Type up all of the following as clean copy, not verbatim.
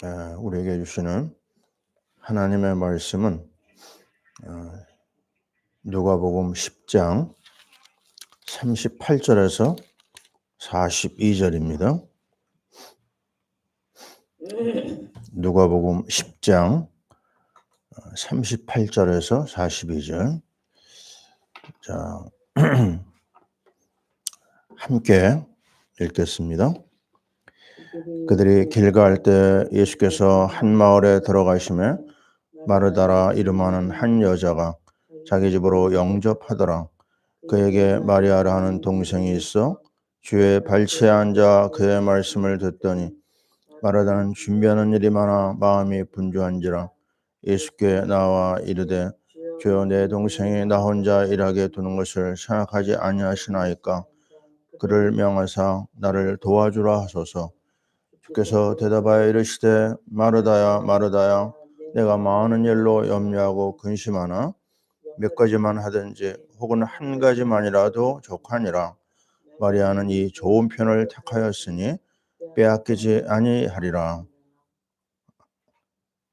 우리에게 주시는 하나님의 말씀은 누가복음 10장 38절에서 42절입니다. 누가복음 10장 38절에서 42절. 자, 함께 읽겠습니다. 그들이 길 갈 때 예수께서 한 마을에 들어가시매 마르다라 이름하는 한 여자가 자기 집으로 영접하더라. 그에게 마리아라 하는 동생이 있어 주의 발치에 앉아 그의 말씀을 듣더니 마르다는 준비하는 일이 많아 마음이 분주한지라 예수께 나와 이르되 주여 내 동생이 나 혼자 일하게 두는 것을 생각하지 아니하시나이까. 그를 명하사 나를 도와주라 하소서. 주께서 대답하여 이르시되 마르다야 마르다야 내가 많은 일로 염려하고 근심하나 몇 가지만 하든지 혹은 한 가지만이라도 족하니라. 마리아는 이 좋은 편을 택하였으니 빼앗기지 아니하리라.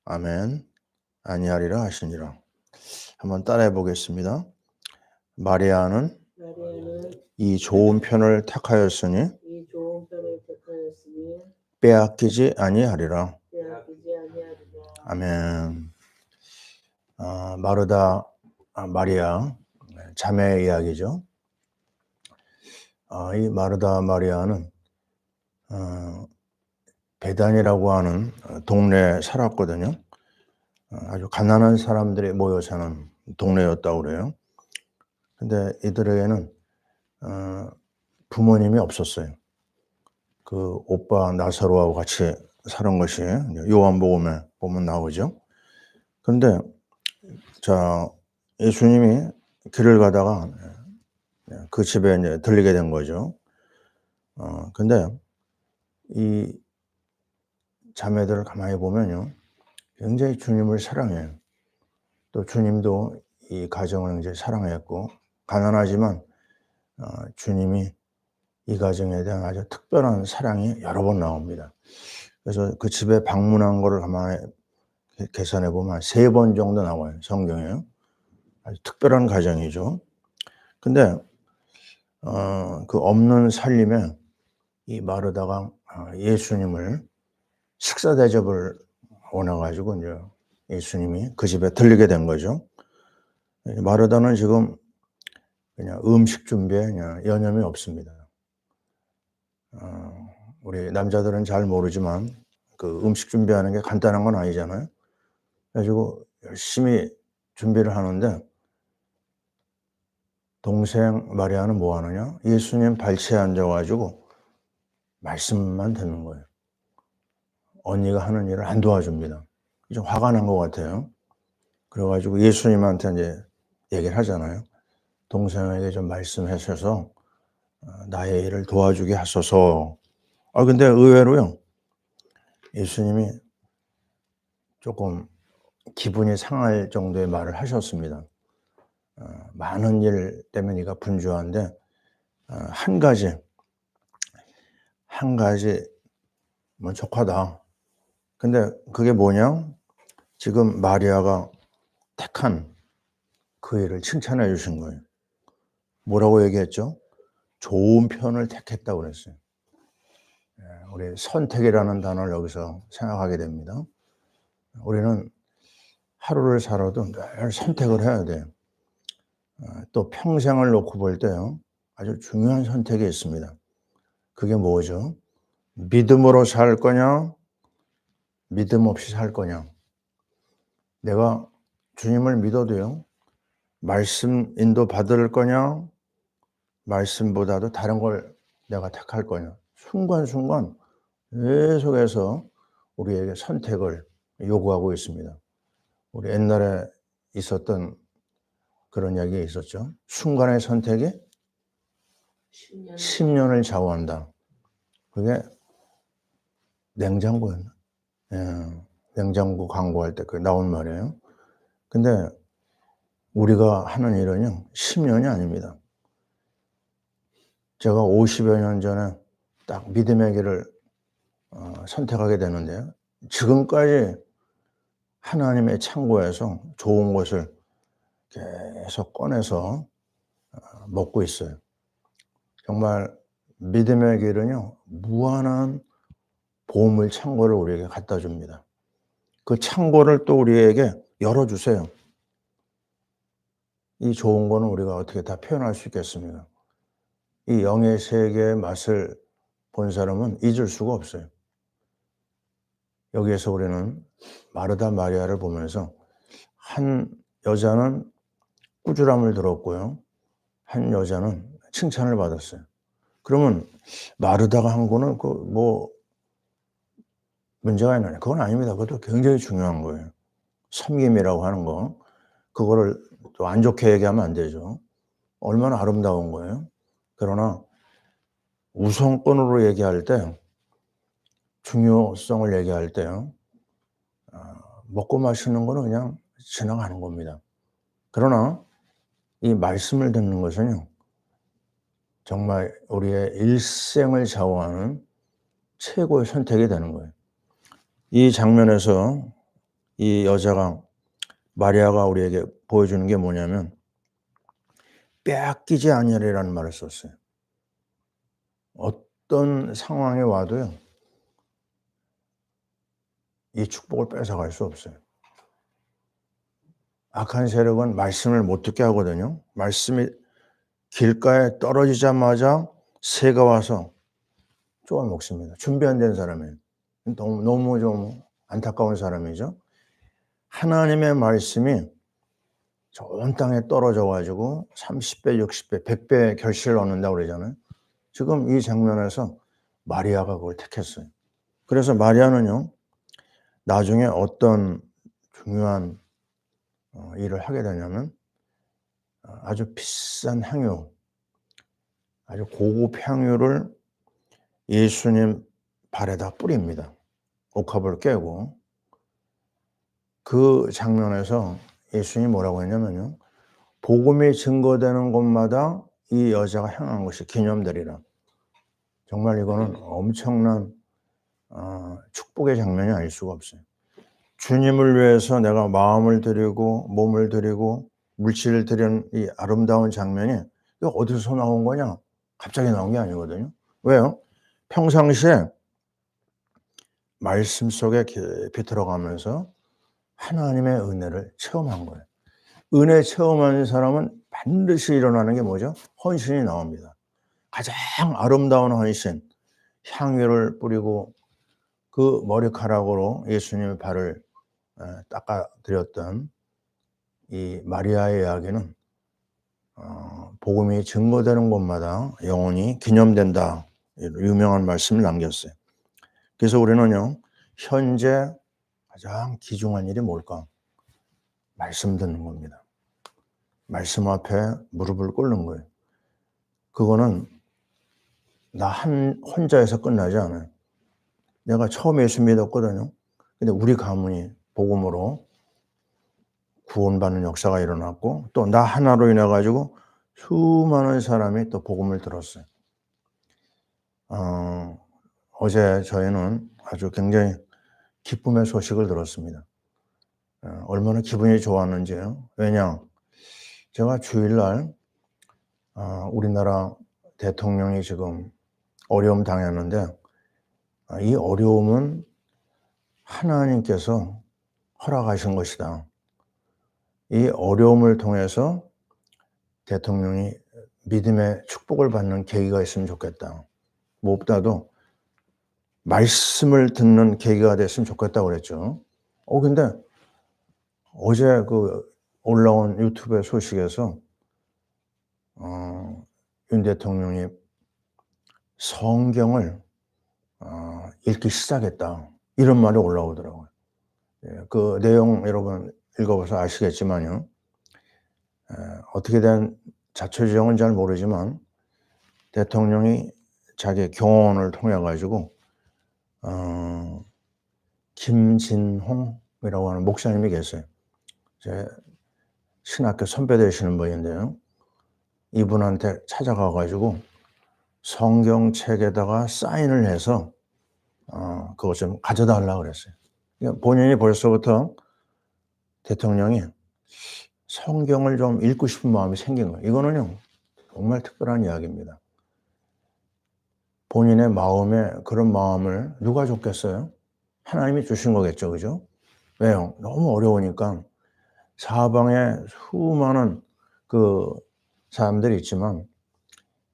아멘. 아니하리라 하시니라. 한번 따라해 보겠습니다. 마리아는 이 좋은 편을 택하였으니 빼앗기지 아니하리라. 아멘. 마르다, 마리아 자매의 이야기죠. 이 마르다 마리아는 베단이라고 하는 동네에 살았거든요. 아주 가난한 사람들이 모여 사는 동네였다고 그래요. 근데 이들에게는 부모님이 없었어요. 그 오빠 나사로하고 같이 사는 것이 요한복음에 보면 나오죠. 그런데 자, 예수님이 길을 가다가 그 집에 이제 들리게 된 거죠. 근데 이 자매들을 가만히 보면요, 굉장히 주님을 사랑해요. 또 주님도 이 가정을 이제 사랑했고, 가난하지만 주님이 이 가정에 대한 아주 특별한 사랑이 여러 번 나옵니다. 그래서 그 집에 방문한 거를 가만히 계산해 보면 3번 정도 나와요, 성경에. 아주 특별한 가정이죠. 근데 그 없는 살림에 이 마르다가 예수님을 식사 대접을 원해가지고 이제 예수님이 그 집에 들리게 된 거죠. 마르다는 지금 그냥 음식 준비에 그냥 여념이 없습니다. 우리 남자들은 잘 모르지만 그 음식 준비하는 게 간단한 건 아니잖아요. 그래가지고 열심히 준비를 하는데 동생 마리아는 뭐 하느냐? 예수님 발치에 앉아가지고 말씀만 듣는 거예요. 언니가 하는 일을 안 도와줍니다. 좀 화가 난 것 같아요. 그래가지고 예수님한테 이제 얘기를 하잖아요. 동생에게 좀 말씀하셔서 나의 일을 도와주게 하소서. 근데 의외로요, 예수님이 조금 기분이 상할 정도의 말을 하셨습니다. 많은 일 때문에 네가 분주한데 한 가지 뭐 족하다. 근데 그게 뭐냐? 지금 마리아가 택한 그 일을 칭찬해 주신 거예요. 뭐라고 얘기했죠? 좋은 편을 택했다고 그랬어요. 우리 선택이라는 단어를 여기서 생각하게 됩니다. 우리는 하루를 살아도 늘 선택을 해야 돼요. 또 평생을 놓고 볼 때요, 아주 중요한 선택이 있습니다. 그게 뭐죠? 믿음으로 살 거냐, 믿음 없이 살 거냐. 내가 주님을 믿어도요, 말씀 인도 받을 거냐, 말씀보다도 다른 걸 내가 택할 거냐. 순간순간 계속해서 우리에게 선택을 요구하고 있습니다. 우리 옛날에 있었던 그런 이야기가 있었죠. 순간의 선택이 10년을 좌우한다. 그게 냉장고였나? 냉장고 광고할 때 그 나온 말이에요. 근데 우리가 하는 일은요, 10년이 아닙니다. 제가 50여 년 전에 딱 믿음의 길을 선택하게 되는데요. 지금까지 하나님의 창고에서 좋은 것을 계속 꺼내서 먹고 있어요. 정말 믿음의 길은요, 무한한 보물 창고를 우리에게 갖다 줍니다. 그 창고를 또 우리에게 열어주세요. 이 좋은 거는 우리가 어떻게 다 표현할 수 있겠습니까? 이 영의 세계의 맛을 본 사람은 잊을 수가 없어요. 여기에서 우리는 마르다 마리아를 보면서 한 여자는 꾸지람을 들었고요. 한 여자는 칭찬을 받았어요. 그러면 마르다가 한 거는 문제가 있나요? 그건 아닙니다. 그것도 굉장히 중요한 거예요. 섬김이라고 하는 거. 그거를 또 안 좋게 얘기하면 안 되죠. 얼마나 아름다운 거예요. 그러나 우선권으로 얘기할 때, 중요성을 얘기할 때요, 먹고 마시는 거는 그냥 지나가는 겁니다. 그러나 이 말씀을 듣는 것은요, 정말 우리의 일생을 좌우하는 최고의 선택이 되는 거예요. 이 장면에서 이 여자가, 마리아가 우리에게 보여주는 게 뭐냐면 빼앗기지 아니하리라는 말을 썼어요. 어떤 상황에 와도요, 이 축복을 뺏어갈 수 없어요. 악한 세력은 말씀을 못 듣게 하거든요. 말씀이 길가에 떨어지자마자 새가 와서 쪼아 먹습니다. 준비 안 된 사람이에요. 너무 좀 안타까운 사람이죠. 하나님의 말씀이 좋은 땅에 떨어져 가지고 30배, 60배, 100배 결실을 얻는다고 그러잖아요. 지금 이 장면에서 마리아가 그걸 택했어요. 그래서 마리아는요, 나중에 어떤 중요한 일을 하게 되냐면 아주 비싼 향유, 아주 고급 향유를 예수님 발에다 뿌립니다. 옥합을 깨고. 그 장면에서 예수님이 뭐라고 했냐면요, 복음이 증거되는 곳마다 이 여자가 향한 것이 기념되리라. 정말 이거는 엄청난 축복의 장면이 아닐 수가 없어요. 주님을 위해서 내가 마음을 드리고 몸을 드리고 물질을 드리는 이 아름다운 장면이 이거 어디서 나온 거냐? 갑자기 나온 게 아니거든요. 왜요? 평상시에 말씀 속에 깊이 들어가면서 하나님의 은혜를 체험한 거예요. 은혜 체험하는 사람은 반드시 일어나는 게 뭐죠? 헌신이 나옵니다. 가장 아름다운 헌신, 향유를 뿌리고 그 머리카락으로 예수님의 발을 닦아 드렸던 이 마리아의 이야기는 복음이 증거되는 곳마다 영원히 기념된다. 유명한 말씀을 남겼어요. 그래서 우리는요, 현재 가장 귀중한 일이 뭘까? 말씀 듣는 겁니다. 말씀 앞에 무릎을 꿇는 거예요. 그거는 나 혼자에서 끝나지 않아요. 내가 처음 예수 믿었거든요. 근데 우리 가문이 복음으로 구원받는 역사가 일어났고, 또 나 하나로 인해 가지고 수많은 사람이 또 복음을 들었어요. 어제 저희는 아주 굉장히 기쁨의 소식을 들었습니다. 얼마나 기분이 좋았는지요. 왜냐, 제가 주일날 우리나라 대통령이 지금 어려움 당했는데, 이 어려움은 하나님께서 허락하신 것이다. 이 어려움을 통해서 대통령이 믿음의 축복을 받는 계기가 있으면 좋겠다. 무엇보다도 말씀을 듣는 계기가 됐으면 좋겠다고 그랬죠. 근데 어제 그 올라온 유튜브의 소식에서 윤 대통령이 성경을 읽기 시작했다. 이런 말이 올라오더라고요. 그 내용 여러분 읽어봐서 아시겠지만요. 어떻게 된 자초지종은 잘 모르지만 대통령이 자기 경호원을 통해 가지고 김진홍이라고 하는 목사님이 계세요. 제 신학교 선배 되시는 분인데요. 이분한테 찾아가 가지고 성경책에다가 사인을 해서 그것 좀 가져다 달라고 그랬어요. 본인이 벌써부터 대통령이 성경을 좀 읽고 싶은 마음이 생긴 거예요. 이거는요, 정말 특별한 이야기입니다. 본인의 마음에 그런 마음을 누가 줬겠어요? 하나님이 주신 거겠죠, 그죠? 왜요? 너무 어려우니까 사방에 수많은 그 사람들이 있지만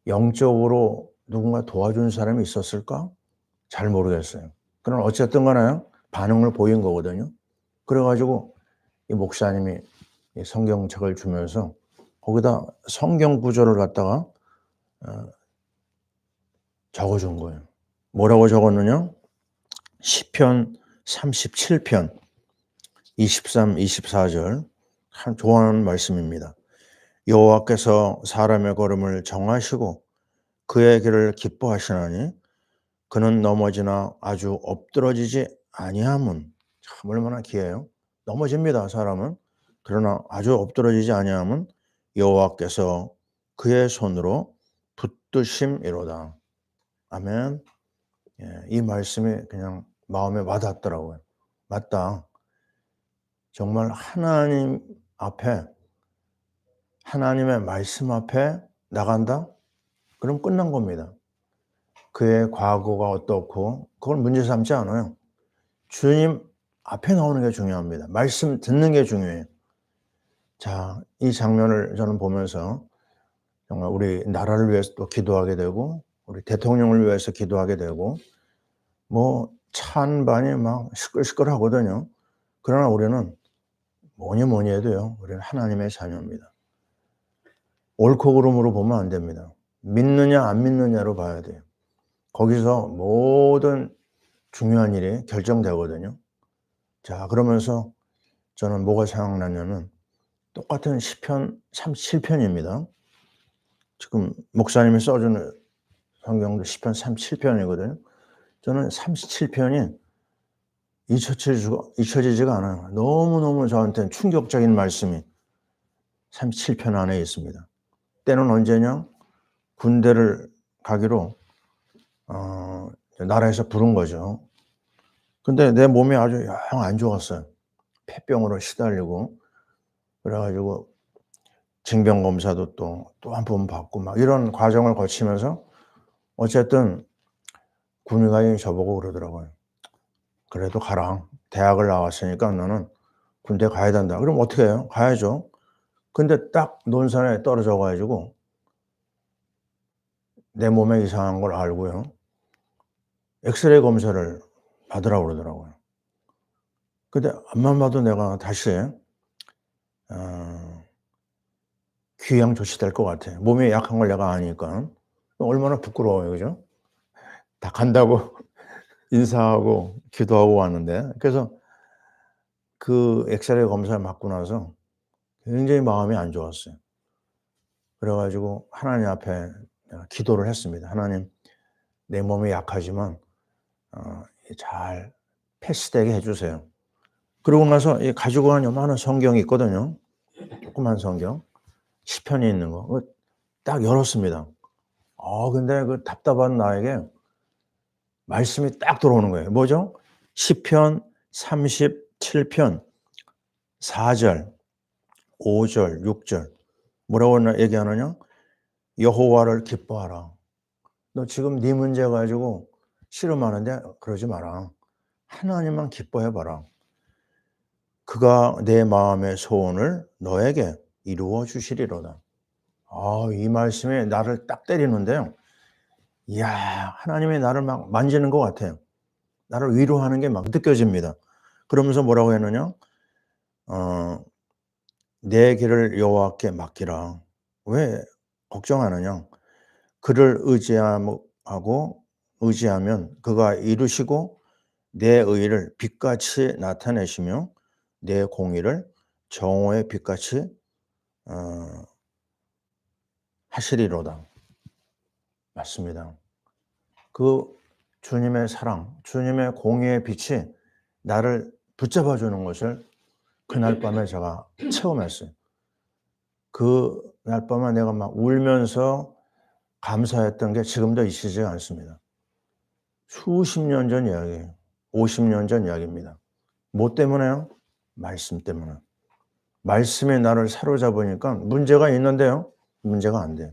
영적으로 누군가 도와준 사람이 있었을까? 잘 모르겠어요. 그러나 어쨌든 간에 반응을 보인 거거든요. 그래가지고 이 목사님이 이 성경책을 주면서 거기다 성경 구절을 갖다가 적어준 거예요. 뭐라고 적었느냐? 시편 37편 23, 24절 참 좋아하는 말씀입니다. 여호와께서 사람의 걸음을 정하시고 그의 길을 기뻐하시나니 그는 넘어지나 아주 엎드러지지 아니함은. 참 얼마나 귀해요. 넘어집니다, 사람은. 그러나 아주 엎드러지지 아니함은 여호와께서 그의 손으로 붙드심이로다. 아멘. 예, 이 말씀이 그냥 마음에 와닿더라고요. 맞다. 정말 하나님 앞에, 하나님의 말씀 앞에 나간다? 그럼 끝난 겁니다. 그의 과거가 어떻고 그걸 문제 삼지 않아요. 주님 앞에 나오는 게 중요합니다. 말씀 듣는 게 중요해요. 자, 이 장면을 저는 보면서 정말 우리 나라를 위해서 또 기도하게 되고 우리 대통령을 위해서 기도하게 되고 뭐 찬반이 막 시끌시끌하거든요. 그러나 우리는 뭐니 해도요. 우리는 하나님의 자녀입니다. 옳고 그름으로 보면 안 됩니다. 믿느냐 안 믿느냐로 봐야 돼요. 거기서 모든 중요한 일이 결정되거든요. 자, 그러면서 저는 뭐가 생각나냐면 똑같은 시편 37편입니다. 지금 목사님이 써주는 성경도 시편 37편이거든요. 저는 37편이 잊혀지지가 않아요. 너무너무 저한테는 충격적인 말씀이 37편 안에 있습니다. 때는 언제냐? 군대를 가기로 나라에서 부른 거죠. 근데 내 몸이 아주 영 안 좋았어요. 폐병으로 시달리고 그래가지고 징병검사도 또 한 번 받고 막 이런 과정을 거치면서 어쨌든 군의관이 저보고 그러더라고요. 그래도 가라. 대학을 나왔으니까 너는 군대 가야 된다. 그럼 어떻게 해요? 가야죠. 근데 딱 논산에 떨어져 가지고 내 몸에 이상한 걸 알고요. 엑스레이 검사를 받으라고 그러더라고요. 근데 앞만 봐도 내가 다시 귀양 조치될 것 같아. 몸이 약한 걸 내가 아니까. 얼마나 부끄러워요. 그죠? 다 간다고 인사하고 기도하고 왔는데 그래서 그 엑스레이 검사를 받고 나서 굉장히 마음이 안 좋았어요. 그래 가지고 하나님 앞에 내가 기도를 했습니다. 하나님, 내 몸이 약하지만 잘 패스되게 해 주세요. 그러고 나서 이 가지고 간 요만한 성경이 있거든요. 조그만 성경. 시편이 있는 거. 그거 딱 열었습니다. 근데 그 답답한 나에게 말씀이 딱 들어오는 거예요. 뭐죠? 시편 37편 4절, 5절, 6절. 뭐라고 얘기하느냐? 여호와를 기뻐하라. 너 지금 네 문제 가지고 씨름하는데 그러지 마라. 하나님만 기뻐해 봐라. 그가 내 마음의 소원을 너에게 이루어 주시리로다. 이 말씀이 나를 딱 때리는데요. 이야, 하나님이 나를 막 만지는 것 같아요. 나를 위로하는 게 막 느껴집니다. 그러면서 뭐라고 했느냐? 내 길을 여호와께 맡기라. 왜 걱정하느냐? 그를 의지하면 그가 이루시고 내 의를 빛같이 나타내시며 내 공의를 정오의 빛같이 하시리로다. 맞습니다. 그 주님의 사랑, 주님의 공의의 빛이 나를 붙잡아 주는 것을 그날 밤에 제가 체험했어요. 그날 밤에 내가 막 울면서 감사했던 게 지금도 잊히지 않습니다. 수십 년 전 이야기예요. 50년 전 이야기입니다. 뭐 때문에요? 말씀 때문에. 말씀이 나를 사로잡으니까 문제가 있는데요. 문제가 안 돼요.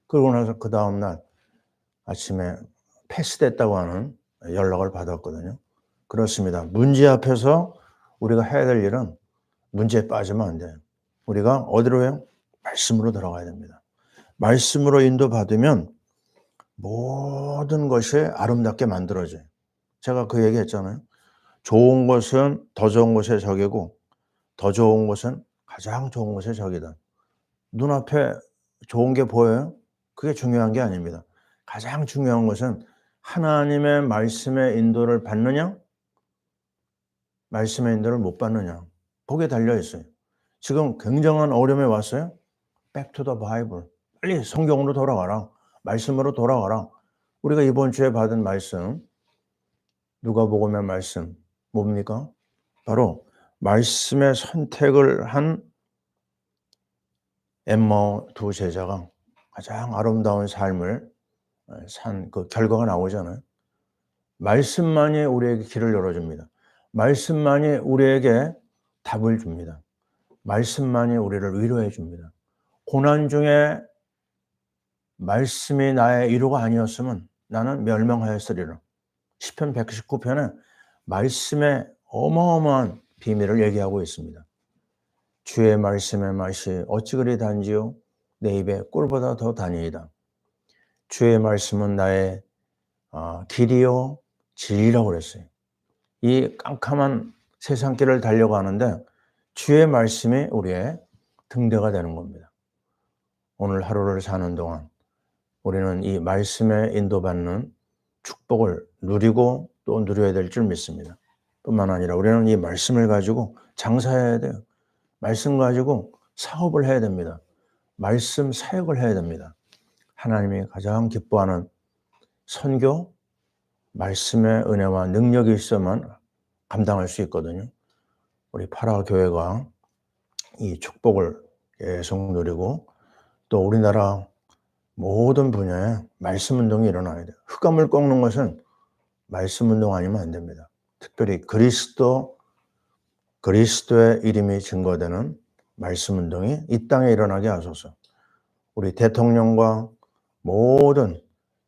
그러고 나서 그 다음날 아침에 패스됐다고 하는 연락을 받았거든요. 그렇습니다. 문제 앞에서 우리가 해야 될 일은 문제에 빠지면 안 돼요. 우리가 어디로 해요? 말씀으로 들어가야 됩니다. 말씀으로 인도받으면 모든 것이 아름답게 만들어져요. 제가 그 얘기 했잖아요. 좋은 것은 더 좋은 것의 적이고 더 좋은 것은 가장 좋은 것의 적이다. 눈앞에 좋은 게 보여요? 그게 중요한 게 아닙니다. 가장 중요한 것은 하나님의 말씀의 인도를 받느냐, 말씀의 인도를 못 받느냐. 거기에 달려 있어요. 지금 굉장한 어려움에 왔어요. Back to the Bible. 빨리 성경으로 돌아가라. 말씀으로 돌아가라. 우리가 이번 주에 받은 말씀, 누가복음의 말씀 뭡니까? 바로 말씀의 선택을 한 엠마오 두 제자가 가장 아름다운 삶을 산 그 결과가 나오잖아요. 말씀만이 우리에게 길을 열어줍니다. 말씀만이 우리에게 답을 줍니다. 말씀만이 우리를 위로해 줍니다. 고난 중에 말씀이 나의 위로가 아니었으면 나는 멸망하였으리라. 시편 119편에 말씀의 어마어마한 비밀을 얘기하고 있습니다. 주의 말씀의 맛이 어찌 그리 단지요? 내 입에 꿀보다 더 다니이다. 주의 말씀은 나의 길이요 진리라고 그랬어요. 이 깜깜한 세상길을 달려가는데 주의 말씀이 우리의 등대가 되는 겁니다. 오늘 하루를 사는 동안 우리는 이 말씀에 인도받는 축복을 누리고 또 누려야 될 줄 믿습니다. 뿐만 아니라 우리는 이 말씀을 가지고 장사해야 돼요. 말씀 가지고 사업을 해야 됩니다. 말씀 사역을 해야 됩니다. 하나님이 가장 기뻐하는 선교, 말씀의 은혜와 능력이 있어만 감당할 수 있거든요. 우리 파라 교회가 이 축복을 계속 누리고 또 우리나라 모든 분야에 말씀 운동이 일어나야 돼요. 흑암을 꺾는 것은 말씀 운동 아니면 안 됩니다. 특별히 그리스도의 이름이 증거되는 말씀 운동이 이 땅에 일어나게 하소서. 우리 대통령과 모든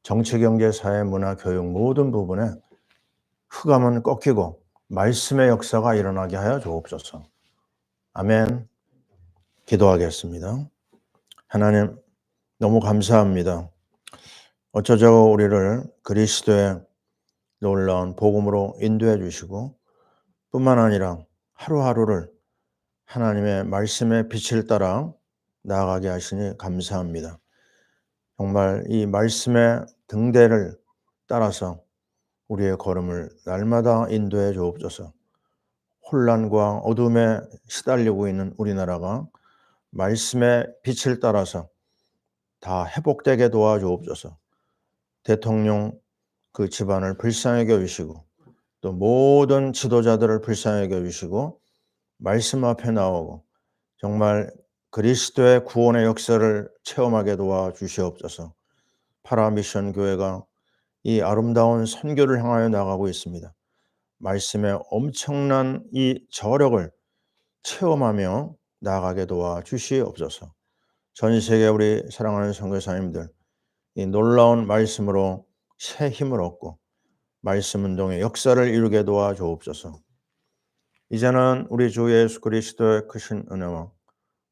정치, 경제, 사회, 문화, 교육 모든 부분에 흑암은 꺾이고 말씀의 역사가 일어나게 하여 주옵소서. 아멘. 기도하겠습니다. 하나님 너무 감사합니다. 어쩌자고 우리를 그리스도의 놀라운 복음으로 인도해 주시고 뿐만 아니라 하루하루를 하나님의 말씀의 빛을 따라 나아가게 하시니 감사합니다. 정말 이 말씀의 등대를 따라서 우리의 걸음을 날마다 인도해 주옵소서. 혼란과 어둠에 시달리고 있는 우리나라가 말씀의 빛을 따라서 다 회복되게 도와주옵소서. 대통령 그 집안을 불쌍히 여기시고 또 모든 지도자들을 불쌍히 여기시고 말씀 앞에 나오고 정말 그리스도의 구원의 역사를 체험하게 도와주시옵소서. 파라미션 교회가 이 아름다운 선교를 향하여 나가고 있습니다. 말씀의 엄청난 이 저력을 체험하며 나아가게 도와주시옵소서. 전 세계 우리 사랑하는 선교사님들 이 놀라운 말씀으로 새 힘을 얻고 말씀 운동의 역사를 이루게 도와주옵소서. 이제는 우리 주 예수 그리스도의 크신 은혜와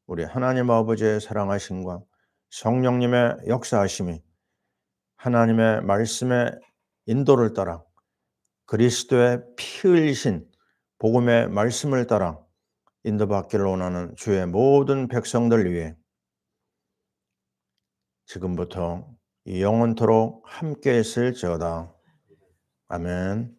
우리 하나님 아버지의 사랑하심과 성령님의 역사하심이 하나님의 말씀의 인도를 따라 그리스도의 피 흘리신 복음의 말씀을 따라 인도받기를 원하는 주의 모든 백성들 위해 지금부터 영원토록 함께 있을지어다. 아멘.